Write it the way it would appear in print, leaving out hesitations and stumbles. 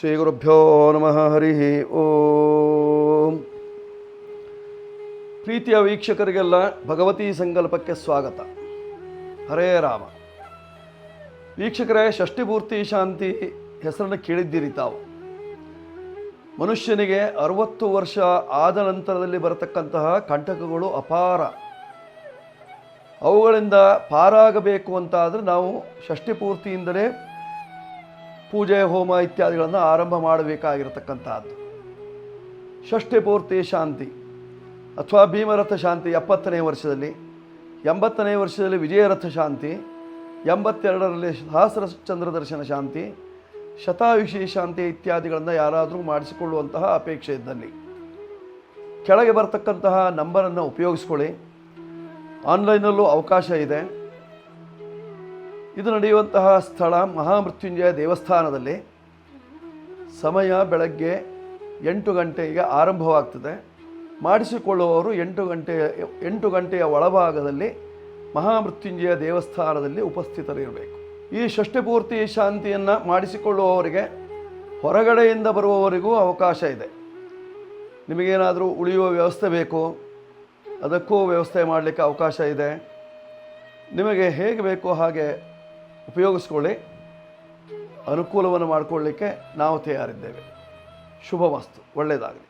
ಶ್ರೀ ಗುರುಭ್ಯೋ ನಮಃ. ಹರಿ ಓಂ. ಪ್ರೀತಿಯ ವೀಕ್ಷಕರಿಗೆಲ್ಲ ಭಗವತಿ ಸಂಕಲ್ಪಕ್ಕೆ ಸ್ವಾಗತ. ಹರೇ ರಾಮ. ವೀಕ್ಷಕರೇ, ಷಷ್ಠಿಪೂರ್ತಿ ಶಾಂತಿ ಹೆಸರನ್ನು ಕೇಳಿದ್ದೀರಿ ತಾವು. ಮನುಷ್ಯನಿಗೆ 60 ವರ್ಷ ಆದ ನಂತರದಲ್ಲಿ ಬರತಕ್ಕಂತಹ ಕಂಟಕಗಳು ಅಪಾರ. ಅವುಗಳಿಂದ ಪಾರಾಗಬೇಕು ಅಂತಾದರೆ ನಾವು ಷಷ್ಠಿಪೂರ್ತಿಯಿಂದಲೇ ಪೂಜೆ, ಹೋಮ ಇತ್ಯಾದಿಗಳನ್ನು ಆರಂಭ ಮಾಡಬೇಕಾಗಿರತಕ್ಕಂಥದ್ದು. ಷಷ್ಠಿಪೂರ್ತಿ ಶಾಂತಿ ಅಥವಾ ಭೀಮರಥ ಶಾಂತಿ 70ನೇ ವರ್ಷದಲ್ಲಿ, 80ನೇ ವರ್ಷದಲ್ಲಿ ವಿಜಯರಥ ಶಾಂತಿ, 82ರಲ್ಲಿ ಸಹಸ್ರಚಂದ್ರ ದರ್ಶನ ಶಾಂತಿ, ಶತಾಯುಷಿ ಶಾಂತಿ ಇತ್ಯಾದಿಗಳನ್ನು ಯಾರಾದರೂ ಮಾಡಿಸಿಕೊಳ್ಳುವಂತಹ ಅಪೇಕ್ಷೆ ಇದ್ದಲ್ಲಿ ಕೆಳಗೆ ಬರ್ತಕ್ಕಂತಹ ನಂಬರನ್ನು ಉಪಯೋಗಿಸ್ಕೊಳ್ಳಿ. ಆನ್ಲೈನಲ್ಲೂ ಅವಕಾಶ ಇದೆ. ಇದು ನಡೆಯುವಂತಹ ಸ್ಥಳ ಮಹಾಮೃತ್ಯುಂಜಯ ದೇವಸ್ಥಾನದಲ್ಲಿ. ಸಮಯ ಬೆಳಗ್ಗೆ 8 ಗಂಟೆಗೆ ಆರಂಭವಾಗ್ತದೆ. ಮಾಡಿಸಿಕೊಳ್ಳುವವರು 8 ಗಂಟೆಯ ಒಳಭಾಗದಲ್ಲಿ ಮಹಾಮೃತ್ಯುಂಜಯ ದೇವಸ್ಥಾನದಲ್ಲಿ ಉಪಸ್ಥಿತರಿರಬೇಕು. ಈ ಷಷ್ಠಿಪೂರ್ತಿ ಶಾಂತಿಯನ್ನು ಮಾಡಿಸಿಕೊಳ್ಳುವವರಿಗೆ ಹೊರಗಡೆಯಿಂದ ಬರುವವರಿಗೂ ಅವಕಾಶ ಇದೆ. ನಿಮಗೇನಾದರೂ ಉಳಿಯುವ ವ್ಯವಸ್ಥೆ ಬೇಕು, ಅದಕ್ಕೂ ವ್ಯವಸ್ಥೆ ಮಾಡಲಿಕ್ಕೆ ಅವಕಾಶ ಇದೆ. ನಿಮಗೆ ಹೇಗೆ ಬೇಕೋ ಹಾಗೆ ಉಪಯೋಗಿಸ್ಕೊಳ್ಳಿ. ಅನುಕೂಲವನ್ನು ಮಾಡಿಕೊಳ್ಳಲಿಕ್ಕೆ ನಾವು ತಯಾರಿದ್ದೇವೆ. ಶುಭಮಸ್ತು. ಒಳ್ಳೆಯದಾಗಲಿ.